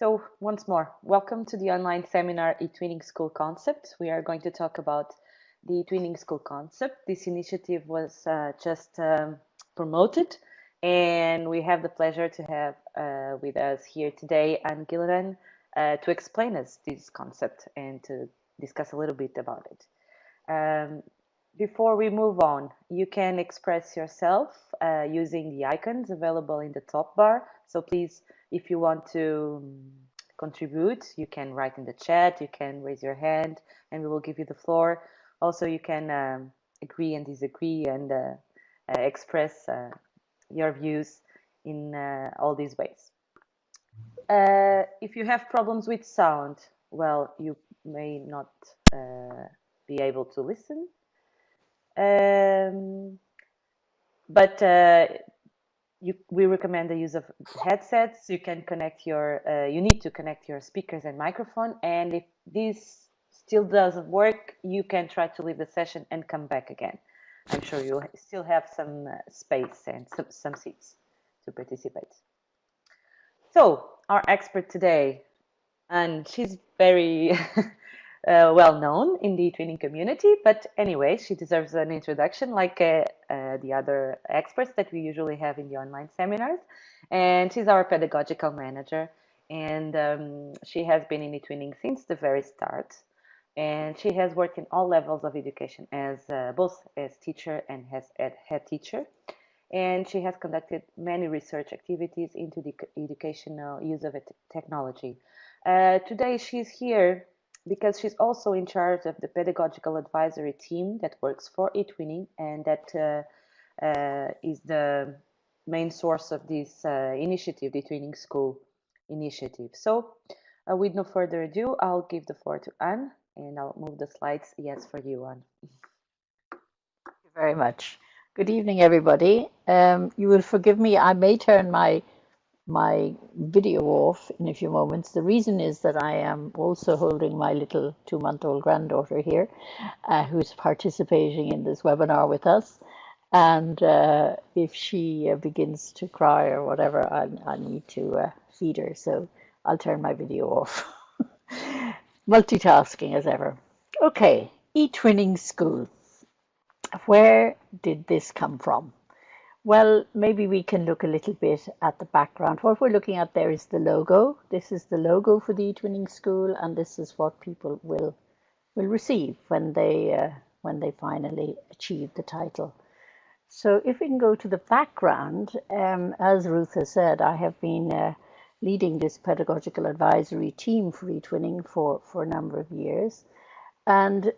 So once more, welcome to the online seminar eTwinning School Concept. We are going to talk about the eTwinning School Concept. This initiative was just promoted, and we have the pleasure to have with us here today Anne Gilleran to explain us this concept and to discuss a little bit about it. Before we move on, you can express yourself using the icons available in the top bar. So please, if you want to contribute, you can write in the chat, you can raise your hand, and we will give you the floor. Also, you can agree and disagree and express your views in all these ways. If you have problems with sound, well, you may not be able to listen. We recommend the use of headsets. You can connect you need to connect your speakers and microphone. And if this still doesn't work, you can try to leave the session and come back again. I'm sure you'll still have some space and some seats to participate. So our expert today, and she's very well known in the eTwinning community, but anyway, she deserves an introduction like the other experts that we usually have in the online seminars. And she's our pedagogical manager, and she has been in eTwinning since the very start. And she has worked in all levels of education as both as teacher and as head teacher. And she has conducted many research activities into the educational use of technology. Today she's here because she's also in charge of the pedagogical advisory team that works for eTwinning, and that is the main source of this initiative, the eTwinning School initiative. So with no further ado, I'll give the floor to Anne, and I'll move the slides. Yes, for you, Anne. Thank you very much. Good evening, everybody. You will forgive me, I may turn my video off in a few moments. The reason is that I am also holding my little 2-month-old granddaughter here, who's participating in this webinar with us. And if she begins to cry or whatever, I need to feed her. So I'll turn my video off. Multitasking as ever. Okay, eTwinning School. Where did this come from? Well, maybe we can look a little bit at the background. What we're looking at there is the logo. This is the logo for the eTwinning School, and this is what people will receive when they finally achieve the title. So if we can go to the background, as Ruth has said, I have been leading this pedagogical advisory team for eTwinning for a number of years. And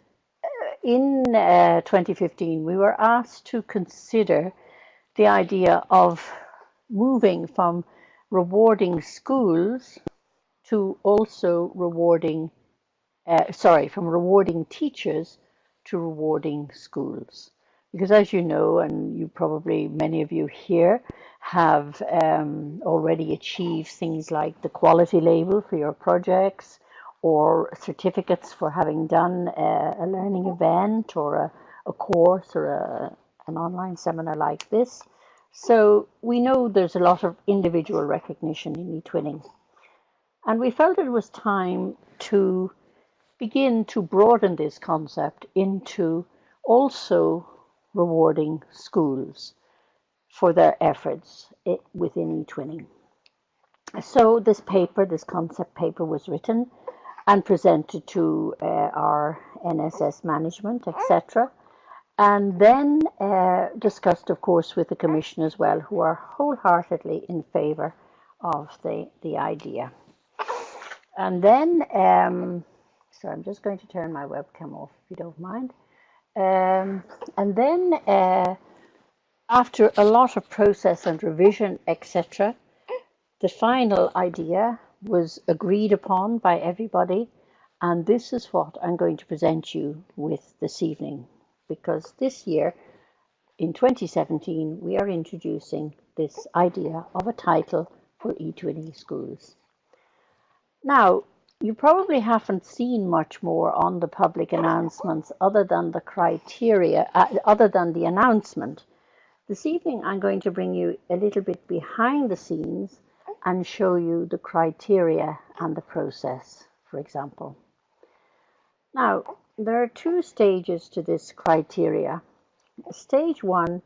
in 2015, we were asked to consider the idea of moving from rewarding schools to also rewarding, from rewarding teachers to rewarding schools. Because as you know, and you probably, many of you here, have already achieved things like the quality label for your projects, or certificates for having done a learning event or a course or an online seminar like this. So we know there's a lot of individual recognition in eTwinning. And we felt it was time to begin to broaden this concept into also rewarding schools for their efforts within eTwinning. So this concept paper was written and presented to our NSS management, etc. And then discussed, of course, with the Commission as well, who are wholeheartedly in favour of the idea. And then, so I'm just going to turn my webcam off, if you don't mind. And then, after a lot of process and revision, etc., the final idea was agreed upon by everybody, and this is what I'm going to present you with this evening, because this year, in 2017, we are introducing this idea of a title for eTwinning schools. Now, you probably haven't seen much more on the public announcements other than the criteria, other than the announcement. This evening, I'm going to bring you a little bit behind the scenes and show you the criteria and the process, for example. Now, there are two stages to this criteria. Stage 1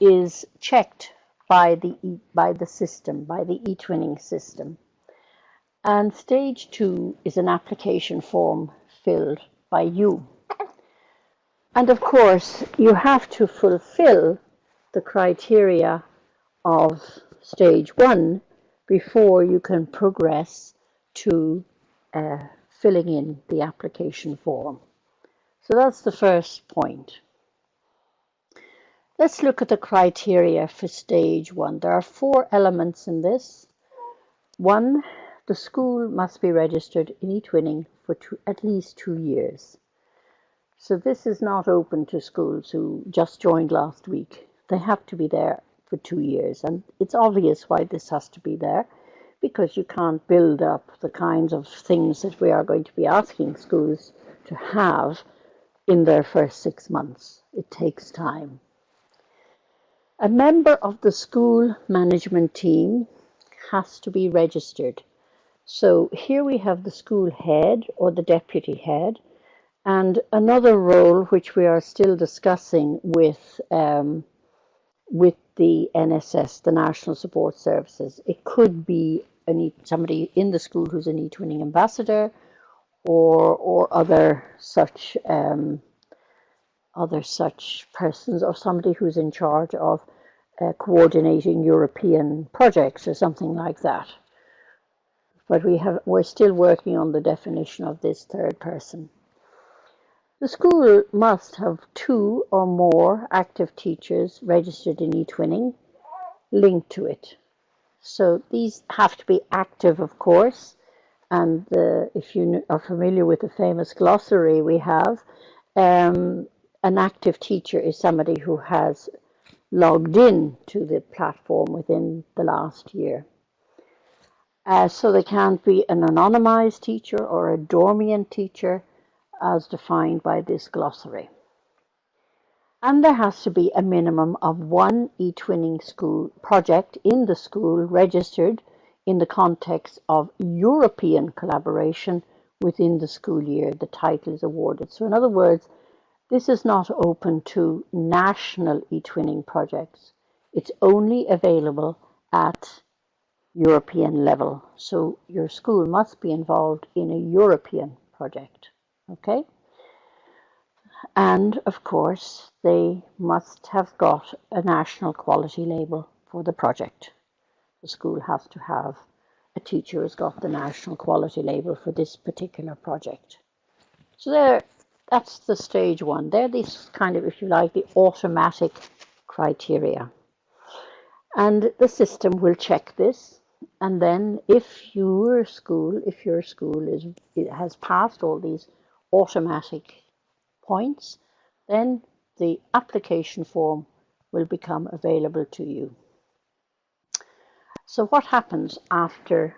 is checked by the system, by the eTwinning system. And stage 2 is an application form filled by you. And of course, you have to fulfill the criteria of stage 1 before you can progress to filling in the application form. So that's the first point. Let's look at the criteria for stage 1. There are 4 elements in this. 1, the school must be registered in eTwinning for at least 2 years. So this is not open to schools who just joined last week. They have to be there for 2 years. And it's obvious why this has to be there, because you can't build up the kinds of things that we are going to be asking schools to have in their first 6 months. It takes time. A member of the school management team has to be registered. So here we have the school head or the deputy head, and another role which we are still discussing with the NSS, the National Support Services. It could be somebody in the school who's an eTwinning ambassador, or other such persons, or somebody who's in charge of coordinating European projects or something like that. But we're still working on the definition of this third person. The school must have 2 or more active teachers registered in eTwinning linked to it. So these have to be active, of course. And if you are familiar with the famous glossary we have, an active teacher is somebody who has logged in to the platform within the last year. So they can't be an anonymized teacher or a dormant teacher as defined by this glossary. And there has to be a minimum of 1 eTwinning school project in the school registered in the context of European collaboration within the school year the title is awarded. So in other words, this is not open to national eTwinning projects. It's only available at European level. So your school must be involved in a European project. Okay? And of course, they must have got a national quality label for the project. The school has to have a teacher who's got the national quality label for this particular project. So that's the stage 1. They're these kind of, if you like, the automatic criteria. And the system will check this. And then if your school has passed all these automatic points, then the application form will become available to you. So what happens after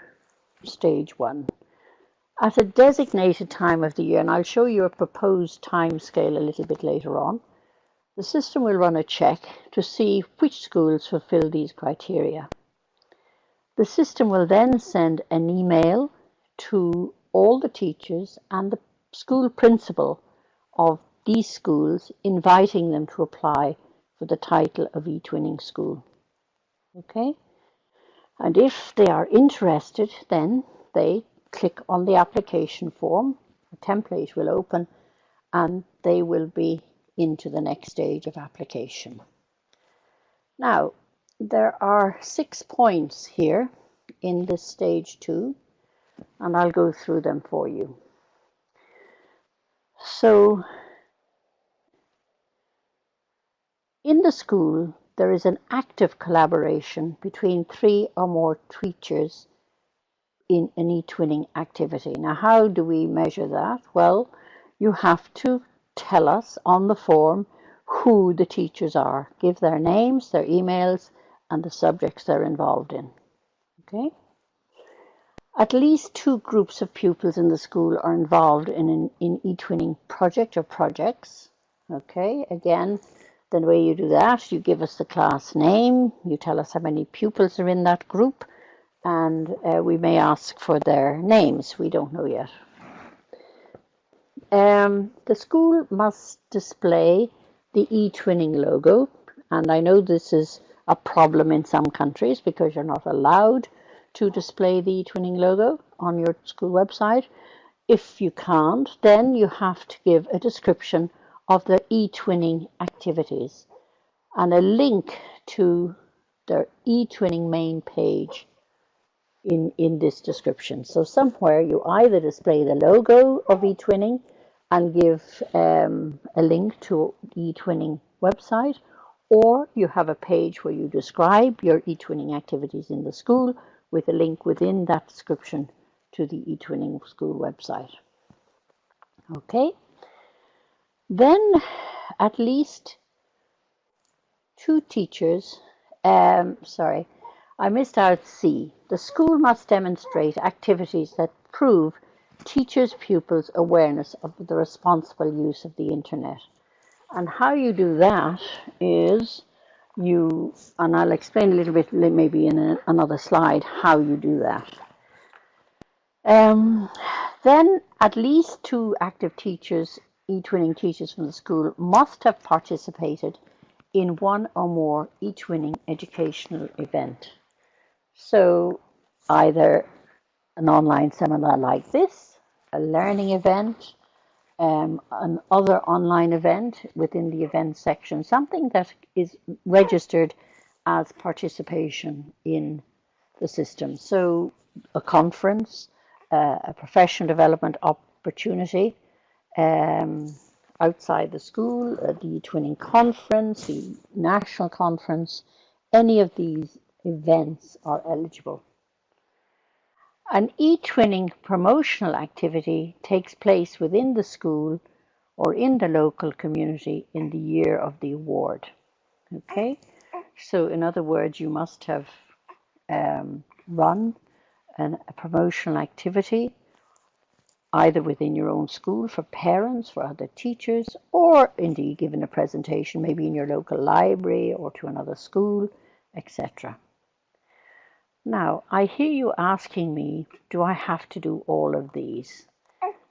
stage 1? At a designated time of the year, and I'll show you a proposed time scale a little bit later on, the system will run a check to see which schools fulfill these criteria. The system will then send an email to all the teachers and the school principal of these schools, inviting them to apply for the title of eTwinning school. Okay? And if they are interested, then they click on the application form, a template will open, and they will be into the next stage of application. Now, there are 6 points here in this stage 2, and I'll go through them for you. So, in the school, there is an active collaboration between 3 or more teachers in an eTwinning activity. Now, how do we measure that? Well, you have to tell us on the form who the teachers are. Give their names, their emails, and the subjects they're involved in. Okay? At least 2 groups of pupils in the school are involved in an eTwinning project or projects. Okay, again, the way you do that, you give us the class name, you tell us how many pupils are in that group, and we may ask for their names. We don't know yet. The school must display the eTwinning logo, and I know this is a problem in some countries because you're not allowed to display the eTwinning logo on your school website. If you can't, then you have to give a description of the eTwinning activities and a link to the eTwinning main page in this description. So somewhere you either display the logo of eTwinning and give a link to the eTwinning website, or you have a page where you describe your eTwinning activities in the school with a link within that description to the eTwinning school website. Okay, then at least two teachers, I missed out C. The school must demonstrate activities that prove teachers' pupils' awareness of the responsible use of the internet. And how you do that is and I'll explain a little bit maybe in another slide how you do that. Then at least two active teachers, eTwinning teachers from the school, must have participated in one or more eTwinning educational event. So either an online seminar like this, a learning event, another online event within the event section, something that is registered as participation in the system. So a conference, a professional development opportunity outside the school, the eTwinning conference, the national conference, any of these events are eligible. An eTwinning promotional activity takes place within the school or in the local community in the year of the award. Okay, so in other words, you must have run a promotional activity either within your own school for parents, for other teachers, or indeed given a presentation maybe in your local library or to another school, etc. Now, I hear you asking me, do I have to do all of these?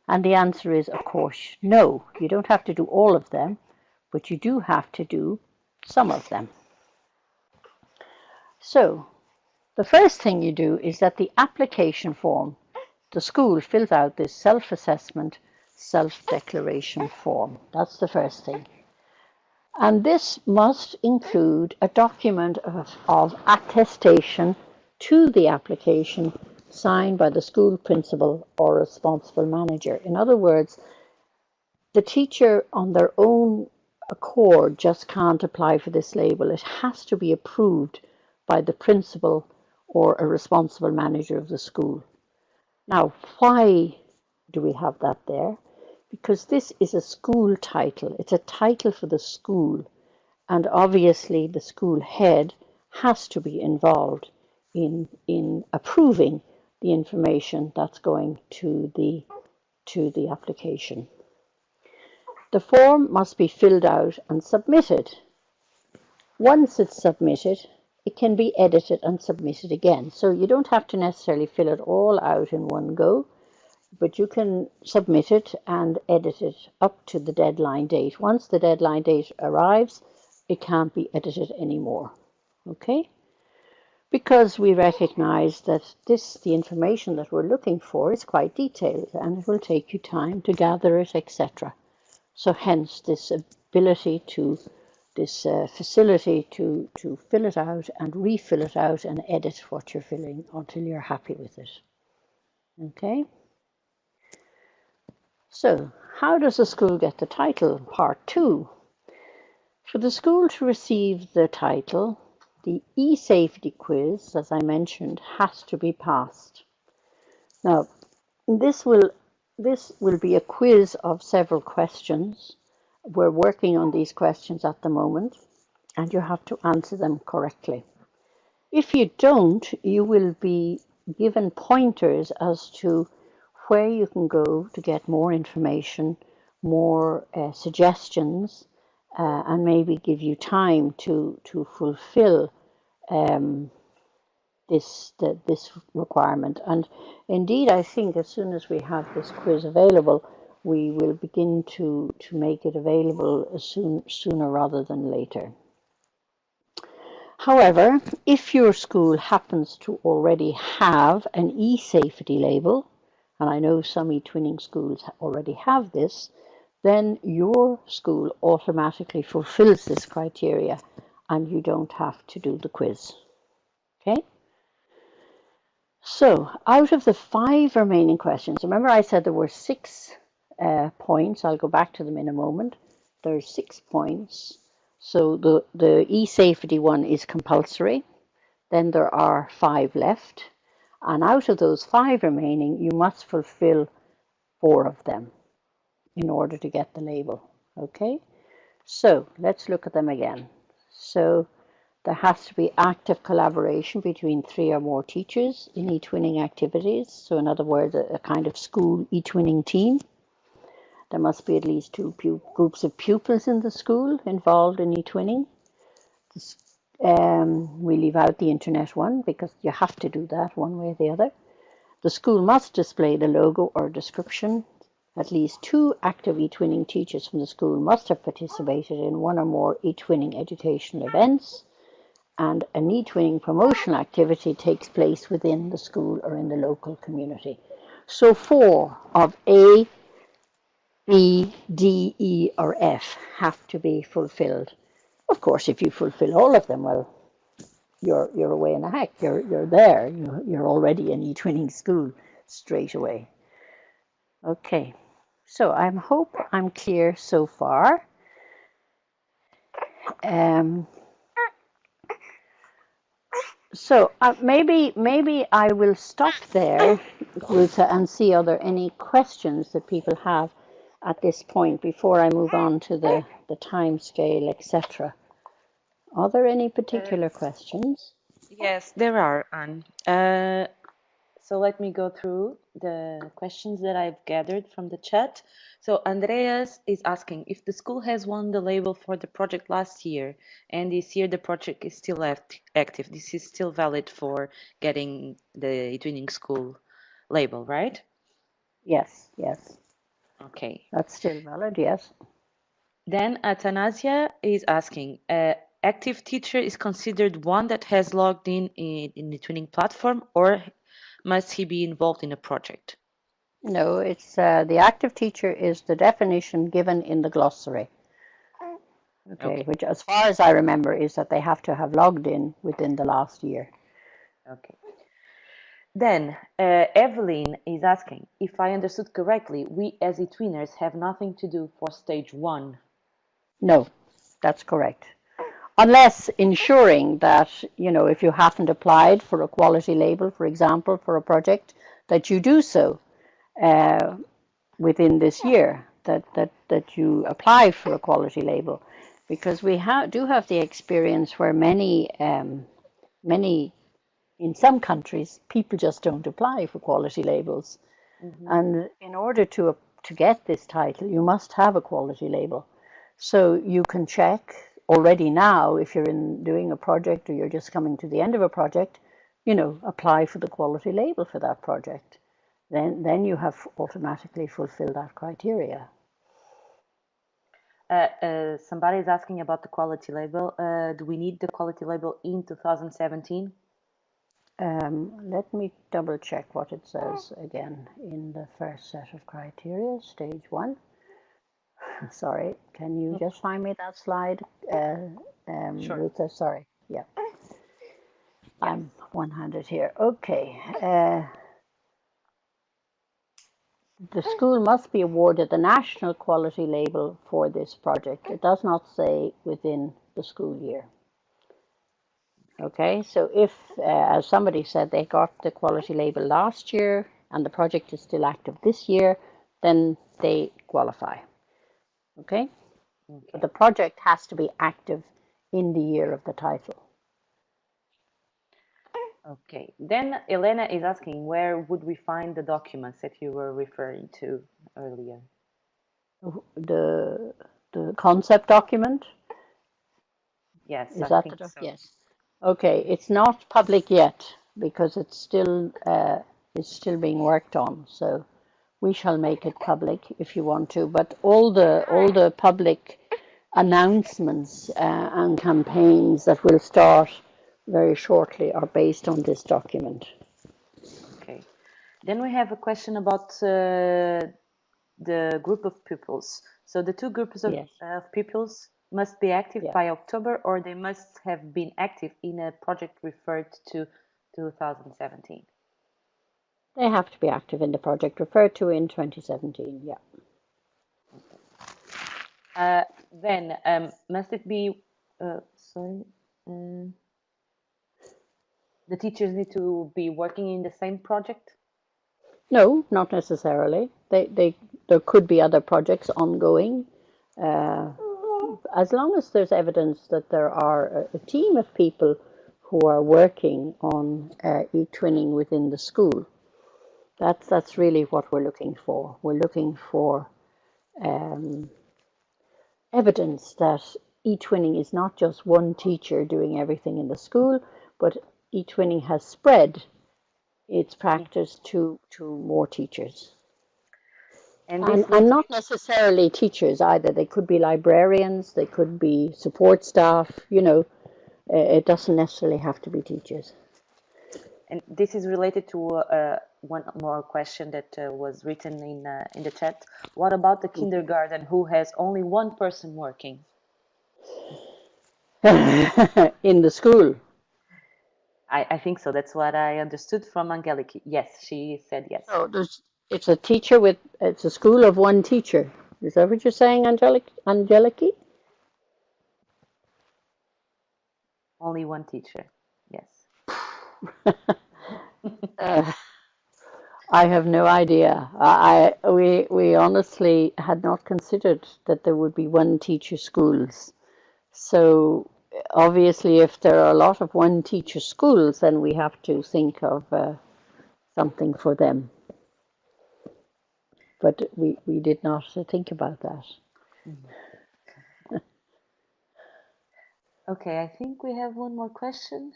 And the answer is, of course, no. You don't have to do all of them, but you do have to do some of them. So, the first thing you do is that the application form, the school fills out this self-assessment, self-declaration form. That's the first thing. And this must include a document of attestation to the application signed by the school principal or responsible manager. In other words, the teacher on their own accord just can't apply for this label. It has to be approved by the principal or a responsible manager of the school. Now, why do we have that there? Because this is a school title. It's a title for the school. And obviously the school head has to be involved in approving the information that's going to the application. The form must be filled out and submitted. Once it's submitted, it can be edited and submitted again. So you don't have to necessarily fill it all out in one go, but you can submit it and edit it up to the deadline date. Once the deadline date arrives, it can't be edited anymore. Okay? Because we recognize that the information that we're looking for is quite detailed and it will take you time to gather it, etc. So hence this ability to this facility to fill it out and refill it out and edit what you're filling until you're happy with it. Okay? So, how does the school get the title? Part 2. For the school to receive the title, the e-safety quiz, as I mentioned, has to be passed. Now, this will be a quiz of several questions. We're working on these questions at the moment, and you have to answer them correctly. If you don't, you will be given pointers as to where you can go to get more information, more suggestions, and maybe give you time to fulfill this requirement. And indeed, I think as soon as we have this quiz available, we will begin to make it available sooner rather than later. However, if your school happens to already have an e-safety label, and I know some eTwinning schools already have this, then your school automatically fulfills this criteria and you don't have to do the quiz. Okay? So, out of the 5 remaining questions, remember I said there were 6 points. I'll go back to them in a moment. There's 6 points. So the e-safety one is compulsory. Then there are 5 left. And out of those 5 remaining, you must fulfill 4 of them in order to get the label. Okay? So let's look at them again. So there has to be active collaboration between 3 or more teachers in eTwinning activities. So in other words, a kind of school eTwinning team. There must be at least 2 groups of pupils in the school involved in eTwinning. We leave out the internet one because you have to do that one way or the other. The school must display the logo or description. At least 2 active eTwinning teachers from the school must have participated in 1 or more eTwinning educational events, and an eTwinning promotional activity takes place within the school or in the local community. So 4 of A, B, D, E, or F have to be fulfilled. Of course, if you fulfill all of them, well, you're away in the heck. You're there. You're already in eTwinning school straight away. Okay, so I hope I'm clear so far. So maybe I will stop there, Ruta, and see are there any questions that people have at this point before I move on to the time scale, etc. Are there any particular questions? Yes, there are, Anne. So let me go through the questions that I've gathered from the chat. So Andreas is asking if the school has won the label for the project last year and this year the project is still active. This is still valid for getting the eTwinning school label, right? Yes, yes. Okay. That's still valid, yes. Then Athanasia is asking, active teacher is considered one that has logged in the eTwinning platform, or must he be involved in a project? No, it's the active teacher is the definition given in the glossary. Okay, which as far as I remember is that they have to have logged in within the last year. Okay. Then Evelyn is asking, if I understood correctly, we as eTwinners have nothing to do for stage 1. No, that's correct. Unless ensuring that, if you haven't applied for a quality label, for example, for a project, that you do so within this year, that you apply for a quality label. Because we do have the experience where many, in some countries, people just don't apply for quality labels. Mm-hmm. And in order to get this title, you must have a quality label. So you can check already now if you're doing a project or you're just coming to the end of a project, apply for the quality label for that project. Then you have automatically fulfilled that criteria. Somebody is asking about the quality label. Do we need the quality label in 2017? Let me double check what it says again in the first set of criteria, stage 1. Sorry, can you just find me that slide, Sure. Ruta? Sorry, yeah. I'm one-handed here. Okay. The school must be awarded the national quality label for this project. It does not say within the school year. Okay, so if, as somebody said, they got the quality label last year and the project is still active this year, then they qualify. Okay? But the project has to be active in the year of the title. Okay. Then Elena is asking, where would we find the documents that you were referring to earlier? The concept document? Yes, Is that think the so. Yes. Okay, it's not public yet. because it's still being worked on. So we shall make it public if you want to. But all the public announcements and campaigns that will start very shortly are based on this document. Okay. Then we have a question about the group of pupils. So the two groups of Yes. pupils must be active Yeah. by October, or they must have been active in a project referred to 2017. They have to be active in the project referred to in 2017. Yeah. Then must it be sorry? The teachers need to be working in the same project? No, not necessarily. There could be other projects ongoing, as long as there's evidence that there are a team of people who are working on eTwinning within the school. That's really what we're looking for. We're looking for evidence that eTwinning is not just one teacher doing everything in the school, but eTwinning has spread its practice to more teachers. And this And not necessarily teachers either. They could be librarians, they could be support staff, it doesn't necessarily have to be teachers. And this is related to one more question that was written in the chat. What about the kindergarten who has only one person working? In the school. I think so. That's what I understood from Angeliki. Yes, she said yes. So it's a school of one teacher. Is that what you're saying, Angeliki? Only one teacher. Yes. I have no idea. We honestly had not considered that there would be one teacher schools. So obviously, if there are a lot of one teacher schools, then we have to think of something for them. But we did not think about that. Okay, I think we have one more question.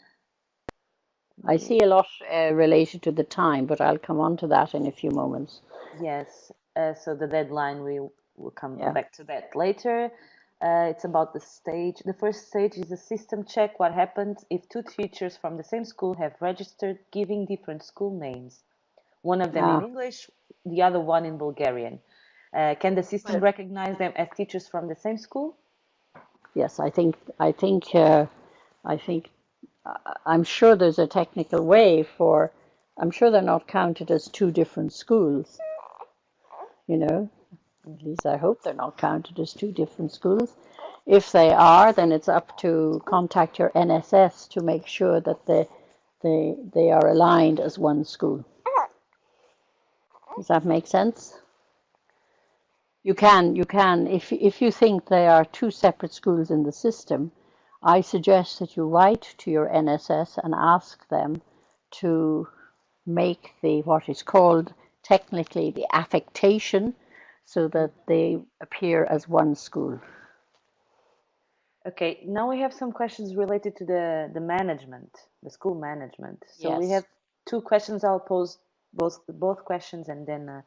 I see a lot related to the time, but I'll come on to that in a few moments. Yes, so the deadline, we will come Yeah. back to that later. It's about the stage. The first stage is a system check. What happens if two teachers from the same school have registered giving different school names? One of them in English, the other one in Bulgarian. Can the system recognize them as teachers from the same school? Yes, I'm sure there's a technical way for. I'm sure they're not counted as two different schools. At least I hope they're not counted as two different schools. If they are, then it's up to contact your NSS to make sure that they are aligned as one school. Does that make sense? You can, if you think they are two separate schools in the system, I suggest that you write to your NSS and ask them to make what is called technically the affectation, so that they appear as one school. Okay, now we have some questions related to the management, the school management. So we have two questions. I'll pose both questions and then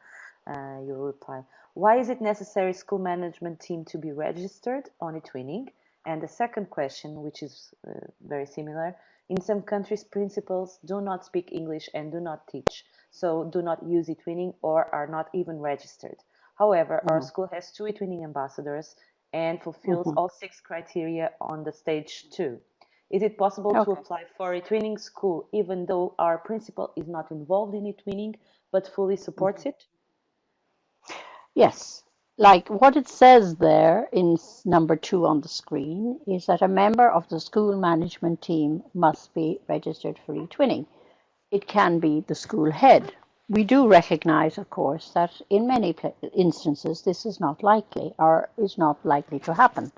you'll reply. Why is it necessary school management team to be registered on eTwinning? And the second question, which is very similar, in some countries principals do not speak English and do not teach, so do not use eTwinning or are not even registered. However, our school has two eTwinning ambassadors and fulfills all 6 criteria on the stage 2. Is it possible to apply for eTwinning school even though our principal is not involved in eTwinning but fully supports it? Yes. Like what it says there in number 2 on the screen is that a member of the school management team must be registered for eTwinning. It can be the school head. We do recognize, of course, that in many instances this is not likely or is not likely to happen.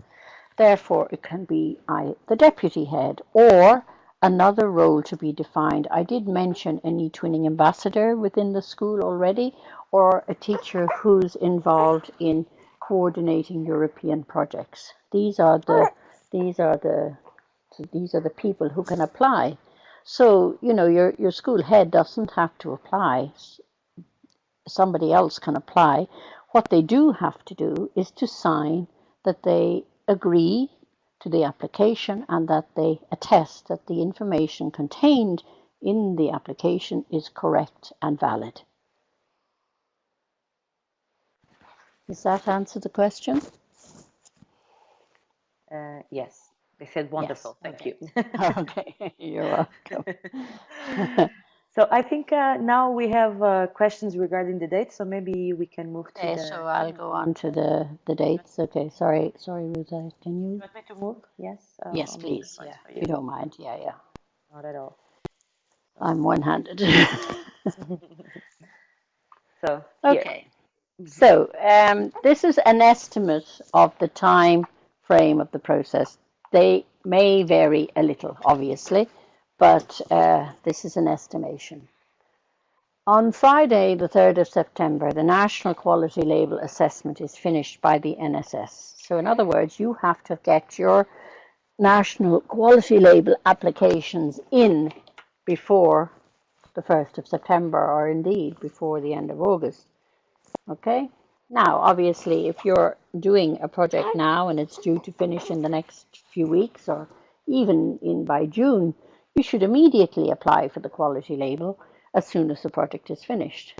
Therefore, it can be the deputy head or another role to be defined. I did mention an eTwinning ambassador within the school already, or a teacher who's involved in coordinating European projects. These are the people who can apply. So, you know, your school head doesn't have to apply. Somebody else can apply. What they do have to do is to sign that they agree to the application and that they attest that the information contained in the application is correct and valid. Does that answer the question? Yes, they said wonderful. Yes. Thank you. Okay, you're welcome. So I think now we have questions regarding the date, so maybe we can move to Okay, the. so I'll go on to the dates. Okay, sorry, Ruth. Can you? You want me to move? Yes. Yes, I'll move the please. slides Yeah, for if you. you don't mind. Yeah. Not at all. I'm one-handed. So here. Okay. So this is an estimate of the time frame of the process. They may vary a little, obviously, but this is an estimation. On Friday, the 3rd of September, the National Quality Label Assessment is finished by the NSS. So in other words, you have to get your National Quality Label applications in before the 1st of September, or indeed before the end of August. Okay? Now, obviously, if you're doing a project now and it's due to finish in the next few weeks or even in by June, you should immediately apply for the quality label as soon as the project is finished.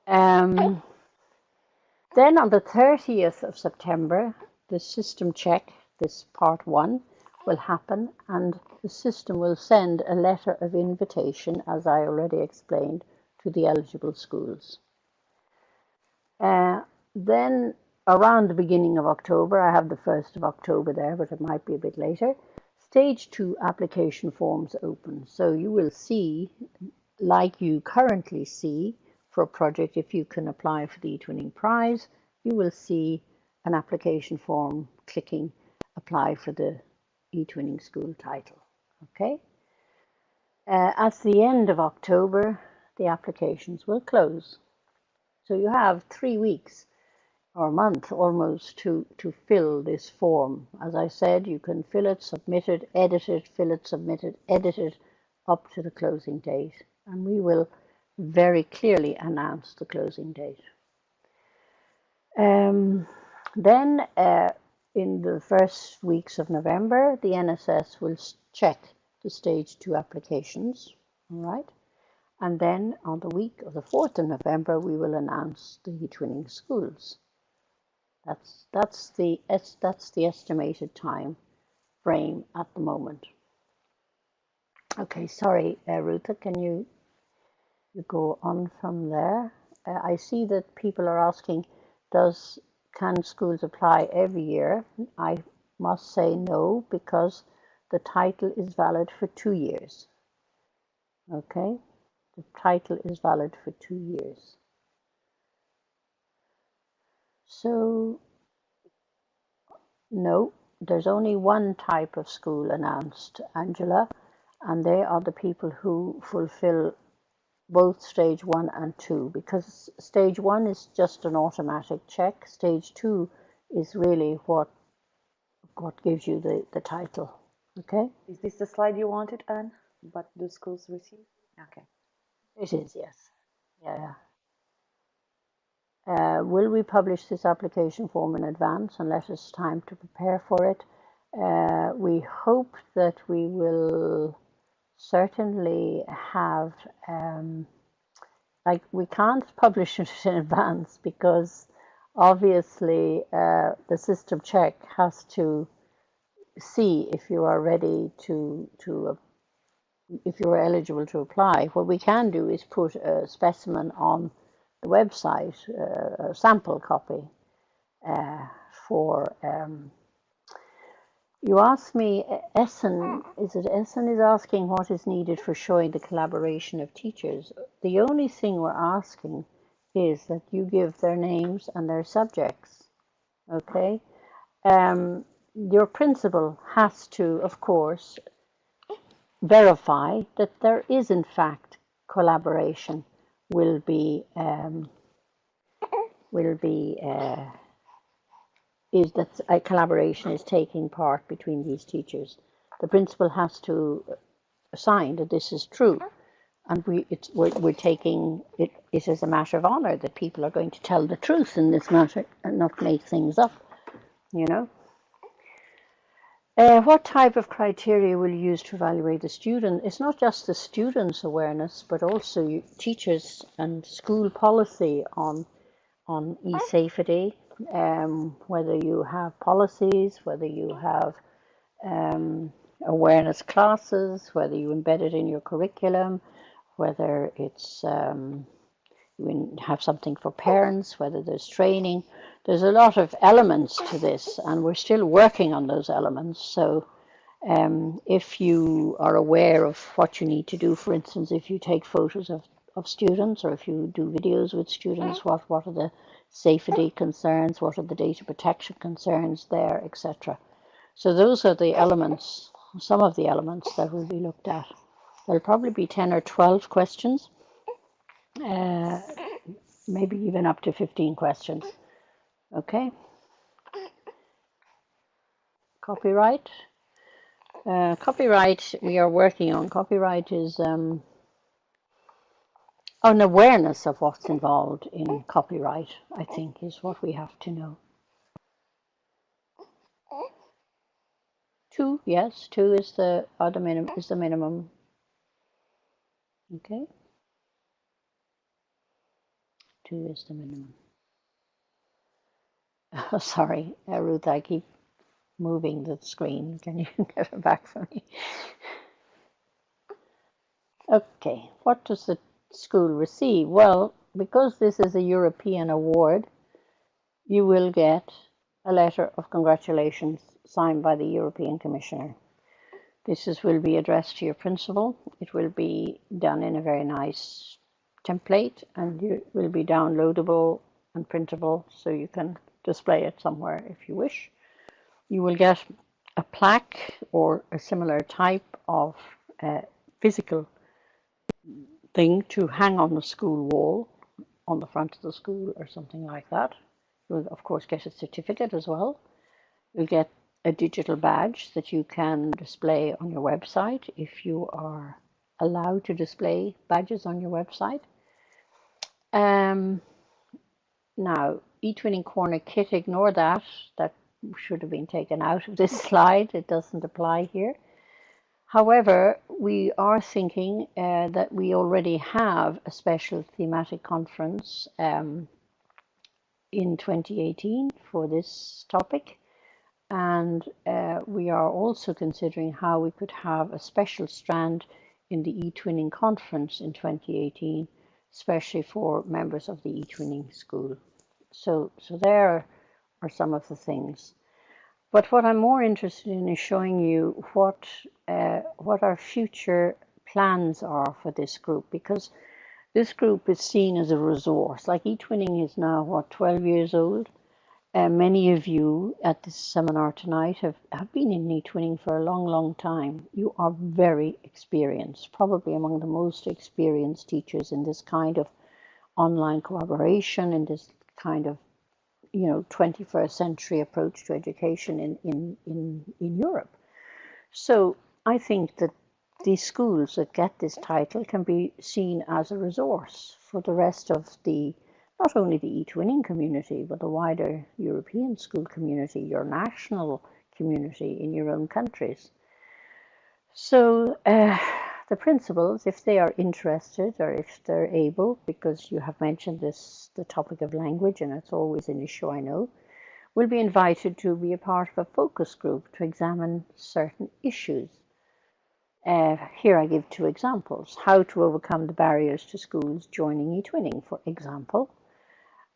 Then on the 30th of September, the system check, this part 1, will happen, and the system will send a letter of invitation, as I already explained, to the eligible schools. Then around the beginning of October, I have the 1st of October there, but it might be a bit later, Stage 2 application forms open. So you will see, like you currently see for a project, if you can apply for the eTwinning prize, you will see an application form clicking apply for the eTwinning school title. Okay? At the end of October, the applications will close. So you have 3 weeks or a month almost to fill this form. As I said, you can fill it, submit it, edit it, fill it, submit it, edit it up to the closing date. And we will very clearly announce the closing date. Then in the first weeks of November, the NSS will check the Stage 2 applications, all right? And then on the week of the 4th of November, we will announce the eTwinning schools. That's the estimated time frame at the moment. Okay, sorry, Ruth, can you go on from there? I see that people are asking, can schools apply every year? I must say no, because the title is valid for 2 years. Okay, the title is valid for 2 years. So, no, there's only one type of school announced, Angela, and they are the people who fulfill both stage 1 and 2, because stage 1 is just an automatic check. Stage 2 is really what gives you the title. Okay? Is this the slide you wanted, Anne? What do schools receive? Okay. It is, yes. Yeah. Will we publish this application form in advance and let us time to prepare for it? We hope that we will certainly have, like, we can't publish it in advance because obviously the system check has to see if you are ready if you are eligible to apply. What we can do is put a specimen on the website, a sample copy for. You asked me, Essen is asking what is needed for showing the collaboration of teachers. The only thing we're asking is that you give their names and their subjects. Okay? Your principal has to, of course, verify that there is in fact collaboration is that a collaboration is taking part between these teachers. The principal has to sign that this is true. And we're taking it as a matter of honor that people are going to tell the truth in this matter and not make things up, you know. What type of criteria will you use to evaluate the student? It's not just the student's awareness, but also teachers and school policy on e-safety, whether you have policies, whether you have awareness classes, whether you embed it in your curriculum, whether it's you have something for parents, whether there's training. There's a lot of elements to this, and we're still working on those elements. So if you are aware of what you need to do, for instance, if you take photos of students, or if you do videos with students, what are the safety concerns, what are the data protection concerns there, etc. So those are the elements, some of the elements that will be looked at. There'll probably be 10 or 12 questions, maybe even up to 15 questions. Okay. Copyright. Copyright we are working on. Copyright is an awareness of what's involved in copyright, I think, is what we have to know. 2, yes, 2 is the minimum. Okay. 2 is the minimum. Oh, sorry, Ruth, I keep moving the screen. Can you get it back for me? Okay, what does the school receive? Well, because this is a European award, you will get a letter of congratulations signed by the European Commissioner. This will be addressed to your principal. It will be done in a very nice template, and it will be downloadable and printable, so you can display it somewhere if you wish. You will get a plaque or a similar type of physical thing to hang on the school wall, on the front of the school or something like that. You'll of course get a certificate as well. You'll get a digital badge that you can display on your website if you are allowed to display badges on your website. Now, eTwinning Corner Kit, ignore that. That should have been taken out of this slide. It doesn't apply here. However, we are thinking that we already have a special thematic conference in 2018 for this topic. And we are also considering how we could have a special strand in the eTwinning conference in 2018, especially for members of the eTwinning school. So there are some of the things. But what I'm more interested in is showing you what our future plans are for this group, because this group is seen as a resource. Like eTwinning is now, 12 years old? Many of you at this seminar tonight have been in eTwinning for a long, long time. You are very experienced, probably among the most experienced teachers in this kind of online collaboration, in this kind of 21st century approach to education in Europe. So I think that these schools that get this title can be seen as a resource for the rest of not only the eTwinning community, but the wider European school community, your national community in your own countries. So the principals, if they are interested or if they're able, because you have mentioned the topic of language, and it's always an issue, I know, will be invited to be a part of a focus group to examine certain issues. Here I give 2 examples. How to overcome the barriers to schools joining eTwinning, for example.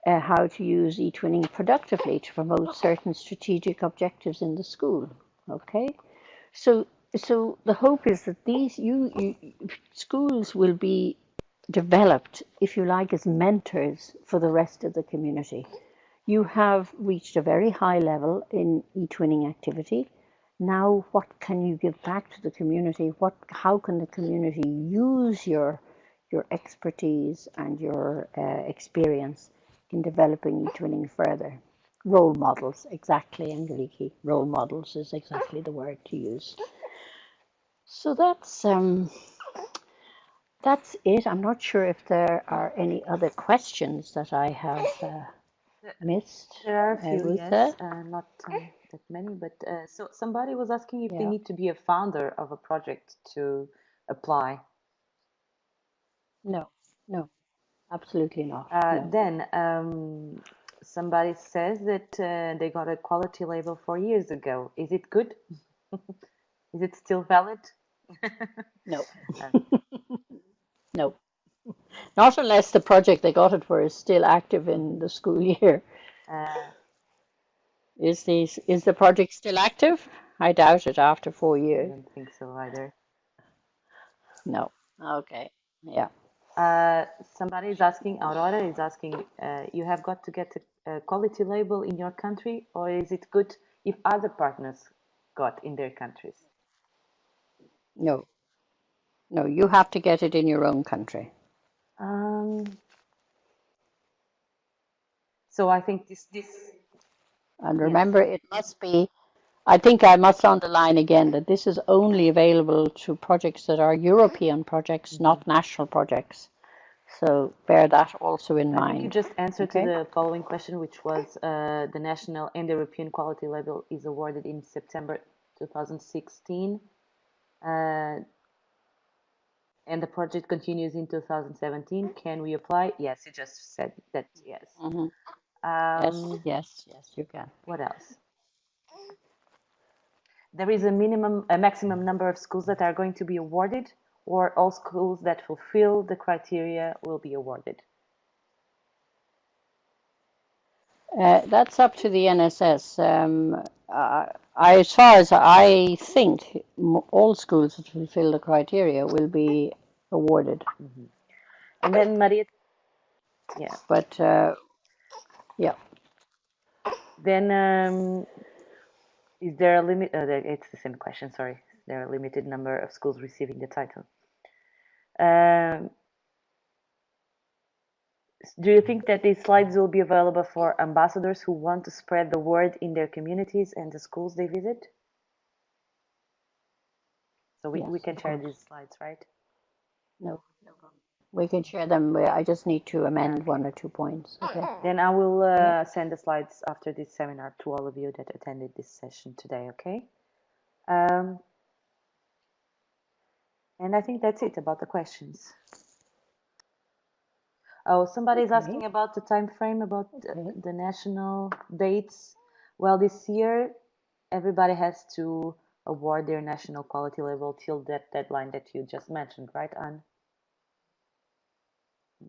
How to use eTwinning productively to promote certain strategic objectives in the school. Okay, so the hope is that these schools will be developed, if you like, as mentors for the rest of the community. You have reached a very high level in eTwinning activity. Now, what can you give back to the community? How can the community use your expertise and your experience in developing eTwinning further? Role models, exactly, Angeliki. Role models is exactly the word to use. So that's it. I'm not sure if there are any other questions that I have missed. There are a few, Rutha? yes, not that many, but so somebody was asking if they Yeah. need to be a founder of a project to apply. No, no, absolutely not. No. Then somebody says that they got a quality label 4 years ago. Is it good? Is it still valid? No. Uh, No. Not unless the project they got it for is still active in the school year. uh, Is the project still active? I doubt it after four I years. don't think so either. No. Okay. Yeah. Somebody is asking, Aurora is asking, you have got to get a quality label in your country, or is it good if other partners got in their countries? No. No, you have to get it in your own country. Um, so I think this And yes. remember, it must be, I think I must underline again that this is only available to projects that are European projects, Mhm. not national projects. So bear that also in I think you mind. just answered to Okay? the following question, which was the national and European quality label is awarded in September 2016. Uh, and the project continues in 2017. Can we apply? Yes, you just said that, yes. Mm-hmm. Yes, Um, yes, yes, you can. what else? There is a maximum number of schools that are going to be awarded, or all schools that fulfill the criteria will be awarded? That's up to the NSS. As far as I think, all schools that fulfill the criteria will be awarded. Mm-hmm. And then Maria, yeah. But yeah, Then is there a limit? It's the same question. Sorry, is there a limited number of schools receiving the title? Um, do you think that these slides will be available for ambassadors who want to spread the word in their communities and the schools they visit? So we yes, can of share course. these slides, right? No, no problem. We can share them. I just need to amend Okay. one or 2 points. Okay. Then I will Yeah. send the slides after this seminar to all of you that attended this session today, okay? Um, and I think that's it about the questions. Oh, somebody is Okay. asking about the time frame, about Okay. the national dates. Well, this year, everybody has to award their national quality label till that deadline that you just mentioned, right, Anne?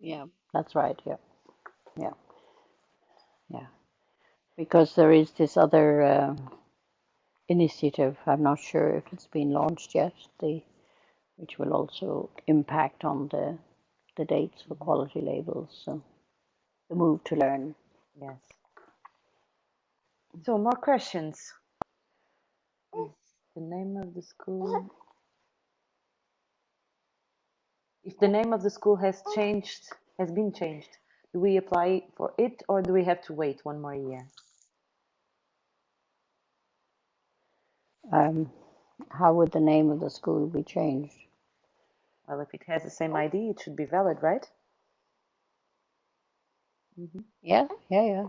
Yeah, that's right. Yeah. Yeah. Yeah. Because there is this other initiative. I'm not sure if it's been launched yet. Which will also impact on the dates for Mm-hmm. quality labels. So the move to learn. Yes. So more questions. Is the name of the school? If the name of the school has been changed, do we apply for it or do we have to wait one more year? Um, how would the name of the school be changed? Well, if it has the same ID, it should be valid, right? Mm-hmm. Yeah, yeah, yeah.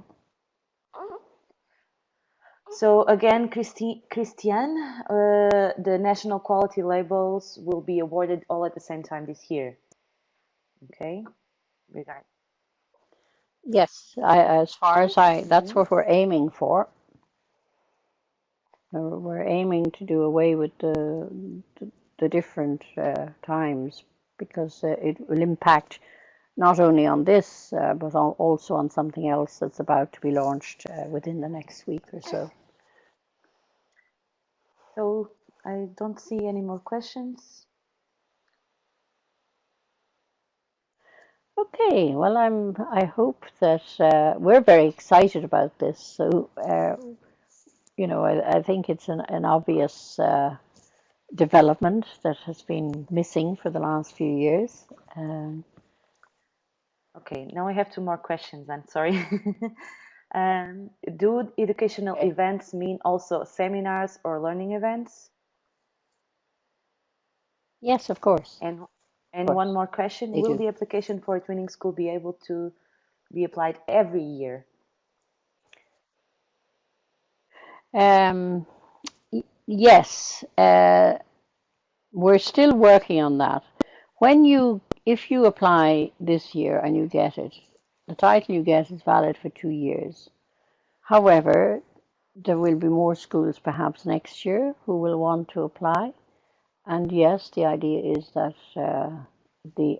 So again, Christiane, the national quality labels will be awarded all at the same time this year. Okay. Regard. Yes, as far as that's Mm-hmm. what we're aiming for. We're aiming to do away with the different times because it will impact not only on this but also on something else that's about to be launched within the next week or so. So I don't see any more questions. Okay, well, I hope that we're very excited about this. So, I think it's an obvious development that has been missing for the last few years. Okay, now I have two more questions. I'm sorry. Do educational Okay. events mean also seminars or learning events? Yes, of course. And Of course, one more question: they will do. the application for eTwinning School be able to be applied every year? Um, yes, we're still working on that. If you apply this year and you get it, the title you get is valid for 2 years. However, there will be more schools perhaps next year who will want to apply. And yes, the idea is that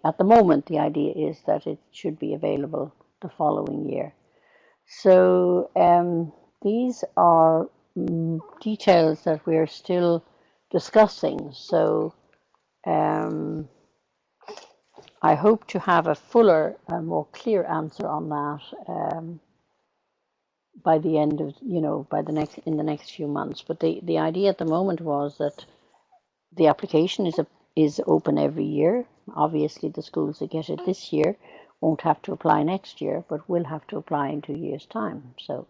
at the moment the idea is that it should be available the following year. So these are details that we're still discussing. So um, I hope to have a fuller and more clear answer on that by the end of, by in the next few months. But the idea at the moment was that the application is open every year. Obviously, the schools that get it this year won't have to apply next year, but will have to apply in 2 years' time. So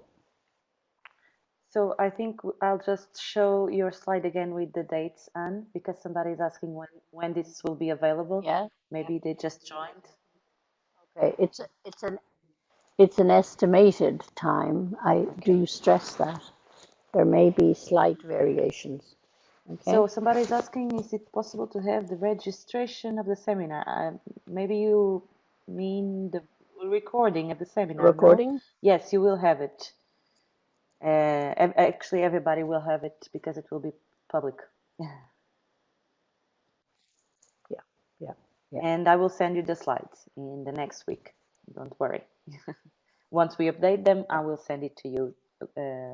I think I'll just show your slide again with the dates, Anne, because somebody is asking when this will be available. Yeah. Maybe they just joined. Okay. It's an estimated time. I Okay. do stress that there may be slight variations. Okay. So somebody is asking, is it possible to have the registration of the seminar? Maybe you mean the recording of the seminar, no? Recording. Yes, you will have it. Actually, everybody will have it because it will be public. Yeah. Yeah. Yeah. And I will send you the slides in the next week. Don't worry. Once we update them, I will send it to you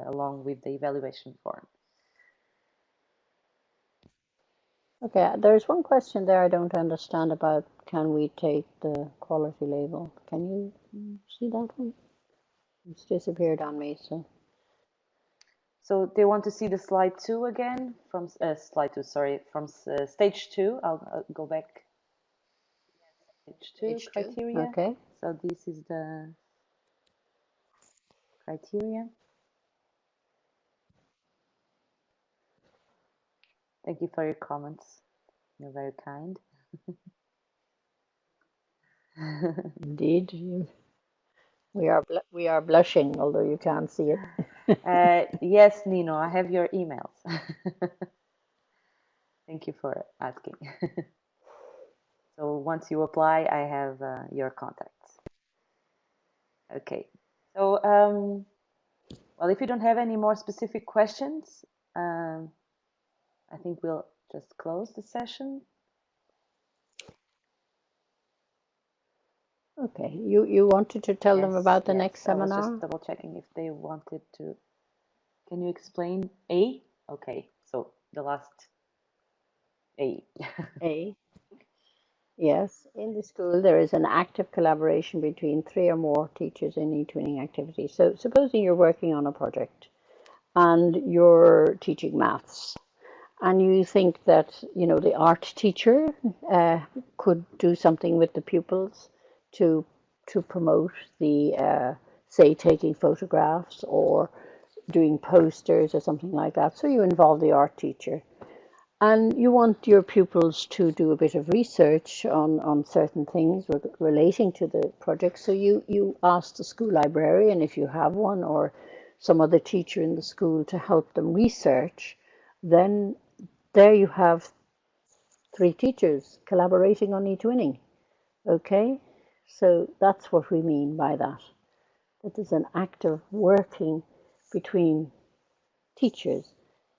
along with the evaluation form. Okay. There's one question there I don't understand about, can we take the quality label? Can you see that one? It's disappeared on me, so. So they want to see the slide 2 again from slide 2, sorry, from stage 2. I'll go back. Stage 2 H2. criteria. Okay. So this is the criteria. Thank you for your comments. You're very kind. Indeed. We are blushing, although you can't see it. Yes, Nino, I have your emails. Thank you for asking. So once you apply, I have your contacts. Okay. So, well, if you don't have any more specific questions, I think we'll just close the session. Okay. You wanted to tell them about the next I was seminar? just double checking if they wanted to. Can you explain A? Okay, so the last A. A. Yes. In the school, there is an active collaboration between 3 or more teachers in eTwinning activities. So supposing you're working on a project and you're teaching maths, and you think that the art teacher could do something with the pupils to promote the say taking photographs or doing posters or something like that. So you involve the art teacher, and you want your pupils to do a bit of research on certain things relating to the project. So you ask the school librarian, if you have one, or some other teacher in the school to help them research. Then there you have 3 teachers collaborating on eTwinning. Okay, so that's what we mean by that. That there's an active working between teachers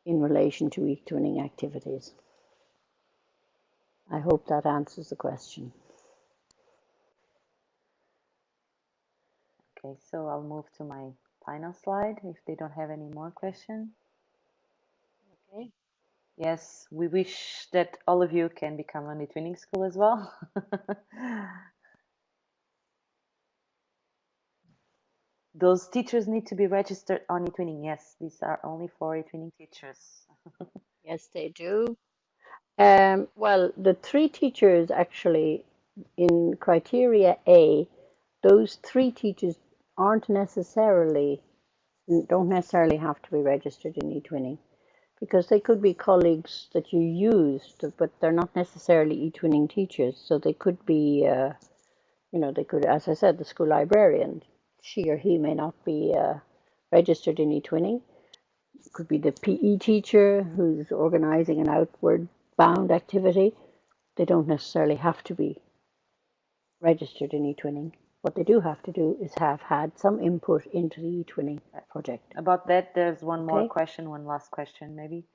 in relation to eTwinning activities. I hope that answers the question. Okay, so I'll move to my final slide if they don't have any more questions. Okay. Yes, we wish that all of you can become an eTwinning school as well. Those teachers need to be registered on eTwinning. Yes, these are only for eTwinning teachers. Yes, they do. Well, the 3 teachers actually in criteria A, those 3 teachers don't necessarily have to be registered in eTwinning, because they could be colleagues that you used, but they're not necessarily eTwinning teachers. So they could be, they could, as I said, the school librarian. She or he may not be registered in eTwinning. It could be the PE teacher who's organizing an outward bound activity. They don't necessarily have to be registered in eTwinning. What they do have to do is have had some input into the eTwinning project. About that, there's one more question, one last question maybe.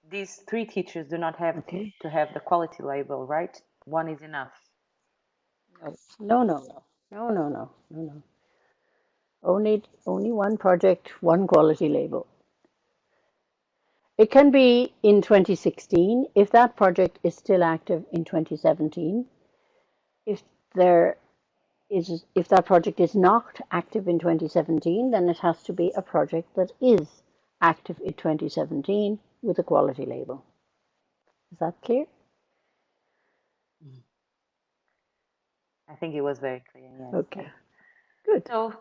These 3 teachers do not have to have the quality label, right? One is enough. No. Only one project, one quality label. It can be in 2016 if that project is still active in 2017. If that project is not active in 2017, then it has to be a project that is active in 2017 with a quality label. Is that clear? I think it was very clear, yes. Okay, good. So,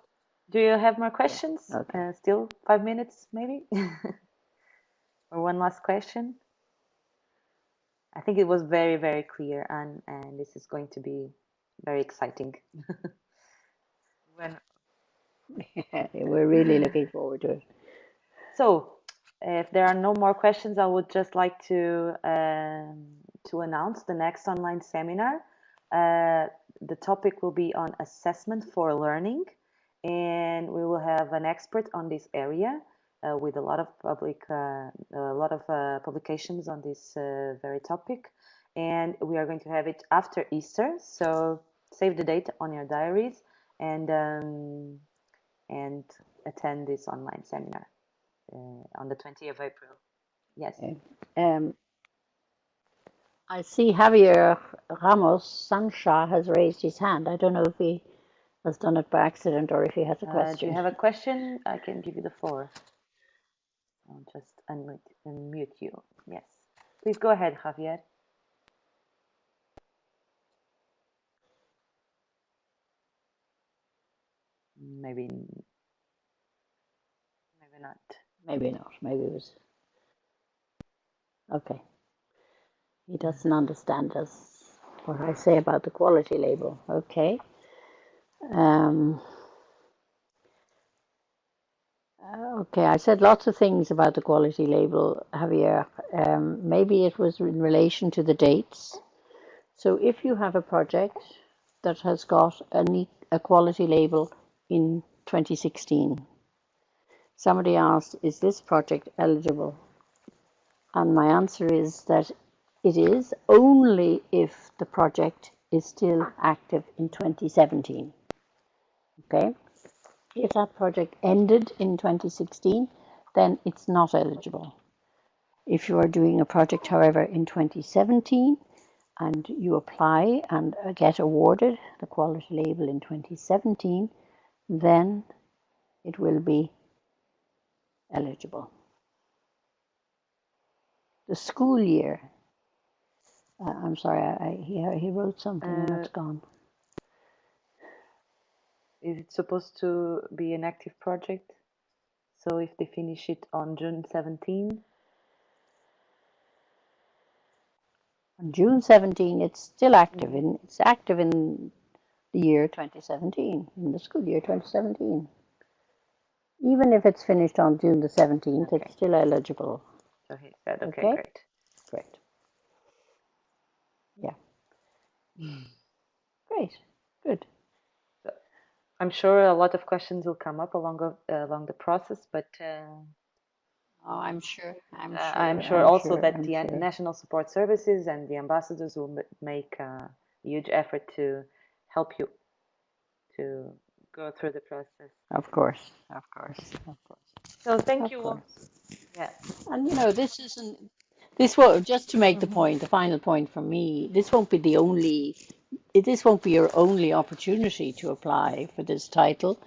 do you have more questions? Yeah. Okay. Still 5 minutes, maybe? Or one last question? I think it was very, very clear, and this is going to be very exciting. We're really looking forward to it. So, if there are no more questions, I would just like to announce the next online seminar. The topic will be on assessment for learning, and we will have an expert on this area with a lot of publications on this very topic. And we are going to have it after Easter, so save the date on your diaries and attend this online seminar on the 20th of April. Yes. I see Javier Ramos Sancha has raised his hand. I don't know if he has done it by accident or if he has a question. Do you have a question? I can give you the floor. I'll just unmute you. Yes. Please go ahead, Javier. Maybe not. Maybe not. Maybe it was. Okay. He doesn't understand us, what I say about the quality label. Okay. Okay, I said lots of things about the quality label, Javier. Maybe it was in relation to the dates. So if you have a project that has got a quality label in 2016, somebody asked, is this project eligible? And my answer is that it is only if the project is still active in 2017. Okay? If that project ended in 2016, then it's not eligible. If you are doing a project, however, in 2017 and you apply and get awarded the quality label in 2017, then it will be eligible. The school year, I'm sorry, he wrote something and it's gone. Is it supposed to be an active project? So if they finish it on June 17? On June 17, it's still active. It's active in the year 2017, in the school year 2017. Even if it's finished on June the 17th, it's still eligible. So he said, okay, great. Yeah. Great, good. So I'm sure a lot of questions will come up along the process, but I'm sure that the National Support Services and the ambassadors will make a huge effort to help you to go through the process. Of course. So thank you all. Yeah. And this won't, just to make the point, the final point from me, this won't be your only opportunity to apply for this title.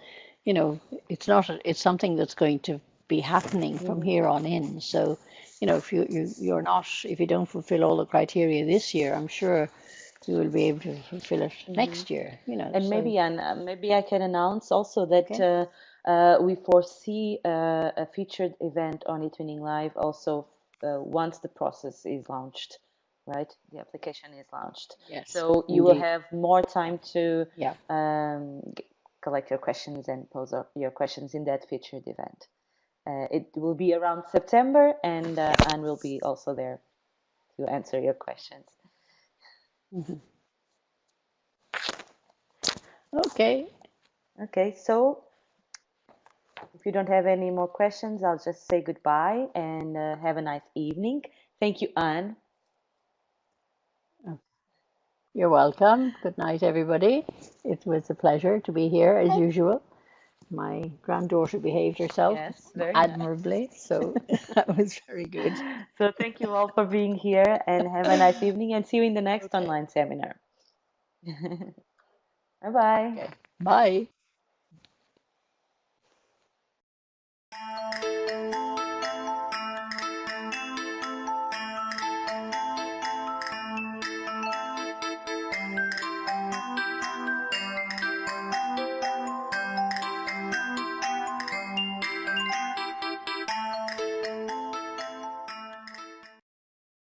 It's something that's going to be happening from here on in. So, if if you don't fulfill all the criteria this year, I'm sure you will be able to fulfill it next year. And maybe I can announce also that We foresee a featured event on eTwinning Live also once the process is launched, right? The application is launched. Yes, So you will indeed. have more time to Yeah. collect your questions and pose your questions in that featured event. It will be around September, and Anne will be also there to answer your questions. Okay. Okay, so if you don't have any more questions, I'll just say goodbye and have a nice evening. Thank you, Anne. You're welcome. Good night, everybody. It was a pleasure to be here as usual. My granddaughter behaved herself Yes, very nice. admirably, so that was very good. So thank you all for being here and have a nice evening and see you in the next Okay. online seminar. Bye-bye. Okay. Bye.